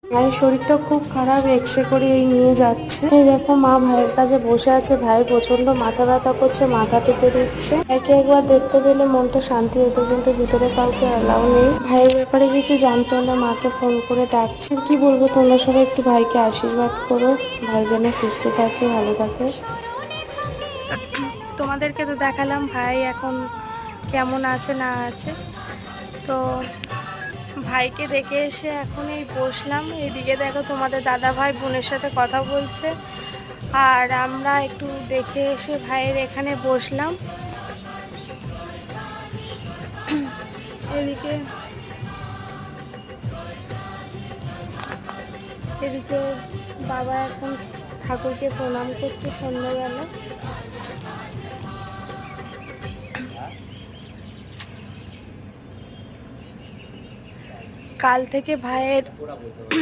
ভাইয়ের শরীরটা খুব খারাপ, এক্সরে করে এই নিয়ে যাচ্ছে। এই দেখো মা ভাইয়ের কাছে বসে আছে, ভাইয়ের প্রচন্ড মাথা ব্যথা করছে, মাথা টেপে দিচ্ছে। ভাইকে একবার দেখতে পেলে মনটা শান্তি হতো, কিন্তু ভিতরে কাউকে অ্যালাউ নেই। ভাইয়ের ব্যাপারে কিছু জানতে হলে মাকে ফোন করে ডাকছে। কি বলবো, তোমরা সবাই একটু ভাইকে আশীর্বাদ করো, ভাই যেন সুস্থ থাকে, ভালো থাকে। তোমাদেরকে তো দেখালাম ভাই এখন কেমন আছে না আছে। তো ভাইকে দেখে এসে এখন এই বসলাম। এইদিকে দেখো তোমাদের দাদা ভাই বোনের সাথে কথা বলছে, আর আমরা একটু দেখে এসে ভাইয়ের এখানে বসলাম। এদিকে এদিকে বাবা এখন ঠাকুরকে প্রণাম করছে সন্ধ্যাবেলা। কাল থেকে ভাইয়ের